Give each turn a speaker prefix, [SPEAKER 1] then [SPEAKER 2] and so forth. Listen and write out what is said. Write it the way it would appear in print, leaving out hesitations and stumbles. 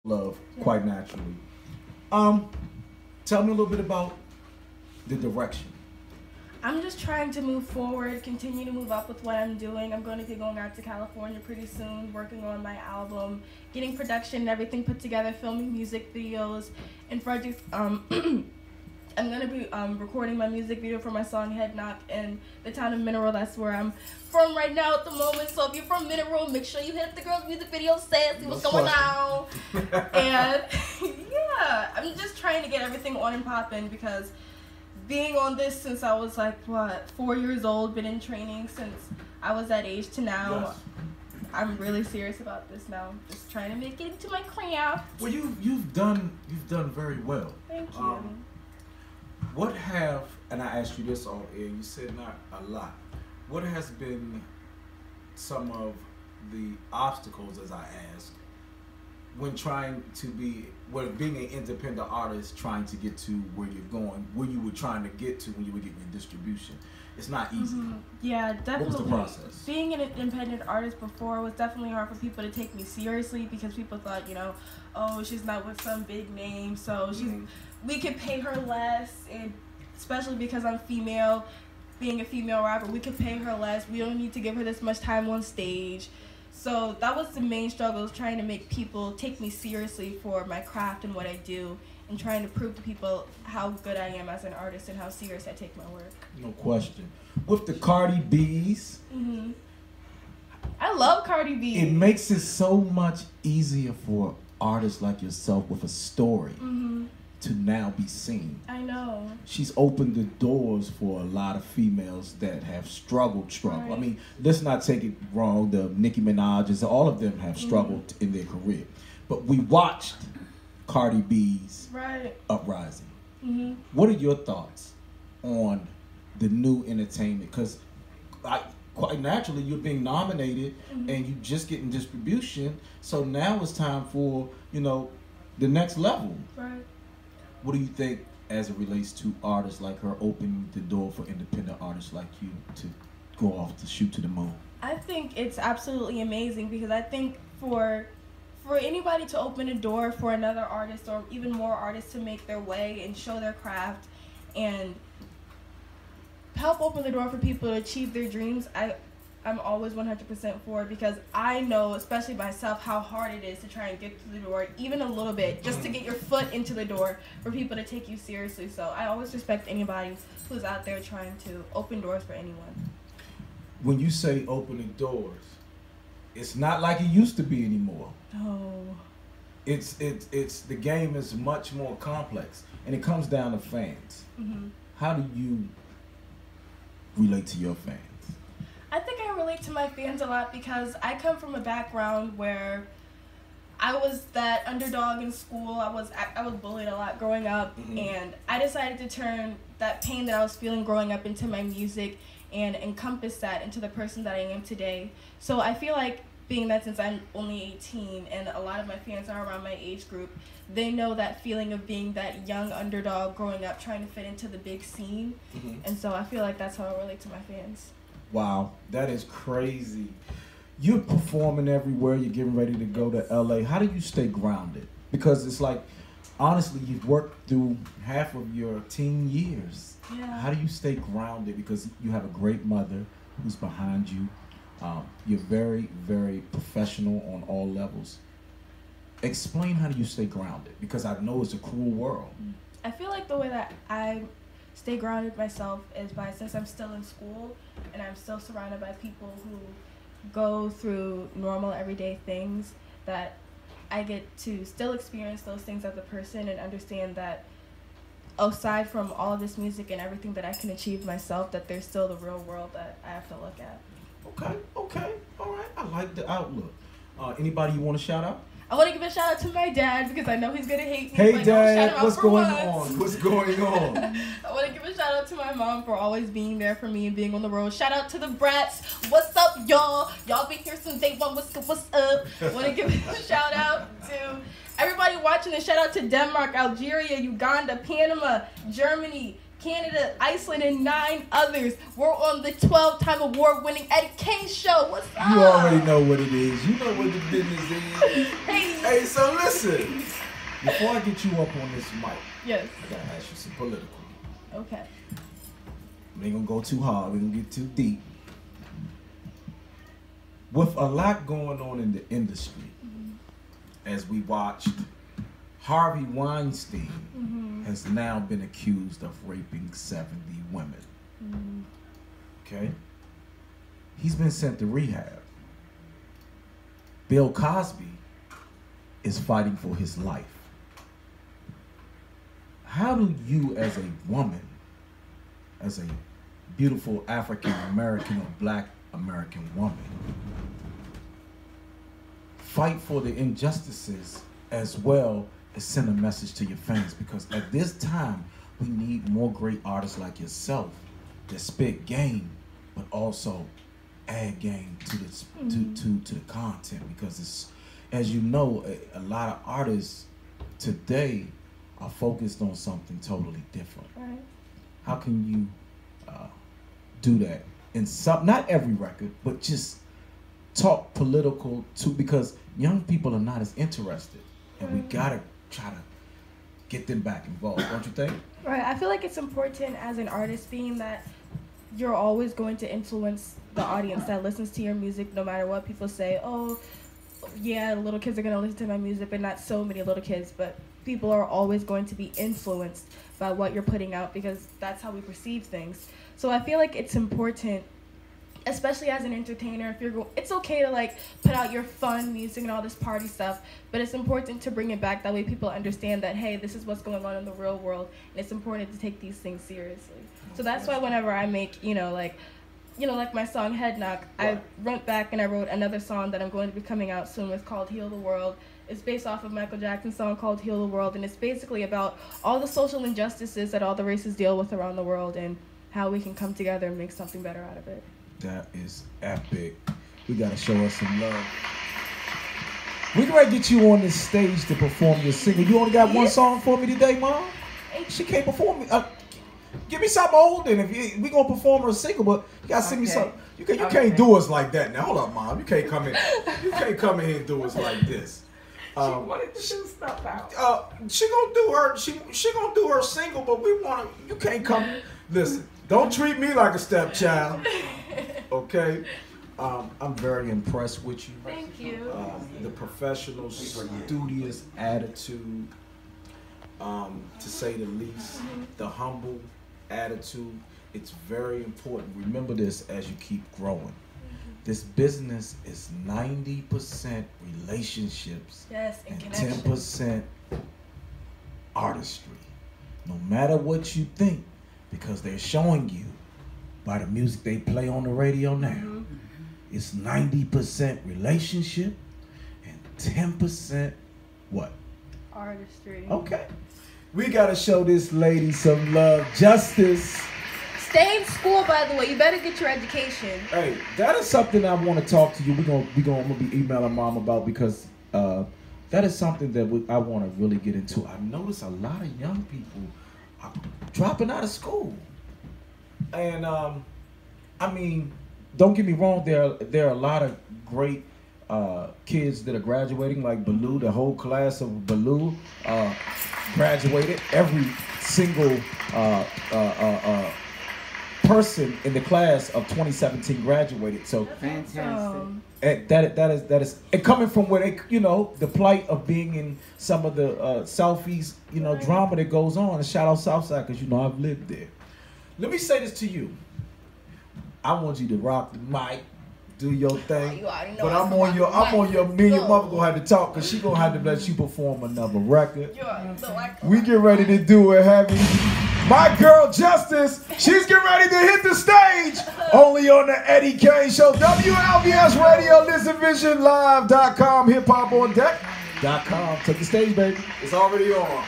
[SPEAKER 1] love quite naturally. Tell me a little bit about the direction.
[SPEAKER 2] I'm just trying to move forward, continue to move up with what I'm doing. I'm going to be going out to California pretty soon, working on my album, getting production and everything put together, filming music videos and projects. I'm going to be recording my music video for my song Head Knock in the town of Mineral. That's where I'm from right now at the moment. So if you're from Mineral, make sure you hit the girl's music video set, see what's going on. And yeah, I'm just trying to get everything on and popping because being on this since I was 4 years old, been in training since I was that age to now.
[SPEAKER 1] Yes.
[SPEAKER 2] I'm really serious about this now. Just trying to make it into my craft.
[SPEAKER 1] Well, you've done very well.
[SPEAKER 2] Thank you.
[SPEAKER 1] What have, and I asked you this on air, you said not a lot. What has been some of the obstacles, as I asked, when being an independent artist, trying to get to where you're going, where you were trying to get to when you were getting your distribution? It's not easy.
[SPEAKER 2] Mm-hmm. Yeah, definitely.
[SPEAKER 1] What was the process?
[SPEAKER 2] Being an independent artist before was definitely hard for people to take me seriously because people thought, oh, she's not with some big name, so we could pay her less, and especially because I'm female, being a female rapper, we could pay her less. We don't need to give her this much time on stage. So that was the main struggle, is trying to make people take me seriously for my craft and what I do, and trying to prove to people how good I am as an artist and how serious I take my work.
[SPEAKER 1] No question. With the Cardi B's,
[SPEAKER 2] I love Cardi B.
[SPEAKER 1] it makes it so much easier for artists like yourself with a story to now be seen.
[SPEAKER 2] I know.
[SPEAKER 1] She's opened the doors for a lot of females that have struggled.
[SPEAKER 2] Right.
[SPEAKER 1] I mean, let's not take it wrong. The Nicki Minaj's, all of them have struggled in their career. But we watched Cardi B's uprising. What are your thoughts on the new entertainment? Because quite naturally, you're being nominated and you just getting distribution. So now it's time for, the next level.
[SPEAKER 2] Right.
[SPEAKER 1] What do you think as it relates to artists like her opening the door for independent artists like you to go off to shoot to the moon?
[SPEAKER 2] I think it's absolutely amazing because I think for anybody to open a door for another artist or even more artists to make their way and show their craft and help open the door for people to achieve their dreams, I'm always 100% for it because I know, especially myself, how hard it is to try and get through the door, even a little bit, just to get your foot into the door for people to take you seriously. So I always respect anybody who's out there trying to open doors for anyone.
[SPEAKER 1] When you say opening doors, it's not like it used to be anymore.
[SPEAKER 2] No.
[SPEAKER 1] It's the game is much more complex, and it comes down to fans. How do you relate to your fans?
[SPEAKER 2] I think I relate to my fans a lot because I come from a background where I was that underdog in school. I was bullied a lot growing up, and I decided to turn that pain that I was feeling growing up into my music and encompass that into the person that I am today. So I feel like being that since I'm only 18 and a lot of my fans are around my age group, they know that feeling of being that young underdog growing up trying to fit into the big scene. And so I feel like that's how I relate to my fans.
[SPEAKER 1] Wow, that is crazy. You're performing everywhere. You're getting ready to go to LA. How do you stay grounded? Because it's like, honestly, you've worked through half of your teen years.
[SPEAKER 2] Yeah.
[SPEAKER 1] How do you stay grounded? Because you have a great mother who's behind you. You're very, very professional on all levels. Explain how do you stay grounded? Because I know it's a cruel world.
[SPEAKER 2] I feel like the way that I stay grounded myself is since I'm still in school and I'm still surrounded by people who go through normal everyday things, that I get to still experience those things as a person and understand that aside from all of this music and everything that I can achieve myself, that there's still the real world that I have to look at.
[SPEAKER 1] Okay, all right. I like the outlook. Anybody you want to shout out?
[SPEAKER 2] I want to give a shout out to my dad because I know he's going to hate me.
[SPEAKER 1] Hey, Dad,
[SPEAKER 2] shout
[SPEAKER 1] what's going on? What's going on?
[SPEAKER 2] I want to give a shout out to my mom for always being there for me and being on the road. Shout out to the Bratts. What's up, y'all? Y'all been here since day one. What's up? I want to give a shout out to everybody watching. And shout out to Denmark, Algeria, Uganda, Panama, Germany, Canada, Iceland, and 9 others. We're on the 12-time award-winning Eddie Kayne show. What's up?
[SPEAKER 1] You already know what it is. You know what the business is. Hey, so listen. Before I get you up on this mic,
[SPEAKER 2] yes,
[SPEAKER 1] I gotta ask you some political.
[SPEAKER 2] Okay.
[SPEAKER 1] We ain't gonna go too hard. We ain't gonna get too deep. With a lot going on in the industry, as we watched, Harvey Weinstein has now been accused of raping 70 women. Okay? He's been sent to rehab. Bill Cosby is fighting for his life. How do you, as a woman, as a beautiful African American or Black American woman, fight for the injustices as well as send a message to your fans? Because at this time, we need more great artists like yourself that spit game, but also add game to the content. Because it's, as you know, a lot of artists today are focused on something totally different. Right. How can you do that in some, not every record, but just talk political too? Because young people are not as interested, and we gotta try to get them back involved, don't you think?
[SPEAKER 2] Right. I feel like it's important as an artist, being that you're always going to influence the audience that listens to your music, no matter what people say. Oh, yeah, little kids are gonna listen to my music, but not so many little kids. But people are always going to be influenced by what you're putting out, because that's how we perceive things. So I feel like it's important, especially as an entertainer, if you're it's okay to like put out your fun music and all this party stuff, but it's important to bring it back. That way people understand that, hey, this is what's going on in the real world, and it's important to take these things seriously. So that's why whenever I make, like my song Head Knock, I went back and I wrote another song that I'm going to be coming out soon with, called Heal the World. It's based off of Michael Jackson's song called Heal the World, and it's basically about all the social injustices that all the races deal with around the world and how we can come together and make something better out of it. That
[SPEAKER 1] is epic. We gotta show us some love. We gonna get you on this stage to perform your single. You only got one song for me today, Mom? She can't perform it. Give me something old, and if we gonna perform her single, but you gotta sing me something. You can't do us like that now. Hold up, Mom. You can't come in. You can't come in here and do us like this.
[SPEAKER 3] She wanted to do stuff out.
[SPEAKER 1] She gonna do her. She gonna do her single, but we wanna. You can't come. Listen. Don't treat me like a stepchild. Okay. I'm very impressed with you.
[SPEAKER 2] Thank you.
[SPEAKER 1] The professional, studious attitude, to say the least. The humble attitude. It's very important. Remember this as you keep growing. This business is 90% relationships, and 10% artistry. No matter what you think, because they're showing you by the music they play on the radio now, it's 90% relationship and 10% what?
[SPEAKER 2] Artistry.
[SPEAKER 1] Okay. We gotta show this lady some love. Justice.
[SPEAKER 2] Stay in school, by the way. You better get your education.
[SPEAKER 1] Hey, that is something I want to talk to you. I'm gonna be emailing Mom about, because that is something that I want to really get into. I notice a lot of young people are dropping out of school, and I mean, don't get me wrong. There are a lot of great kids that are graduating, like Baloo. The whole class of Baloo graduated. Every single person in the class of 2017 graduated. So
[SPEAKER 3] fantastic.
[SPEAKER 1] That is and coming from where they, the plight of being in some of the selfies, drama that goes on. And shout out Southside, because I've lived there. Let me say this to you. I want you to rock the mic, do your thing. But I'm on your me and your mother gonna have to talk, because she gonna have to let you perform another record. We get ready to do it heavy. My girl Justice, she's getting ready to hit the stage. Only on the Eddie Kayne Show. WLVS Radio, ListenVisionLive.com, HipHopOnDeck.com. Take the stage, baby. It's already on.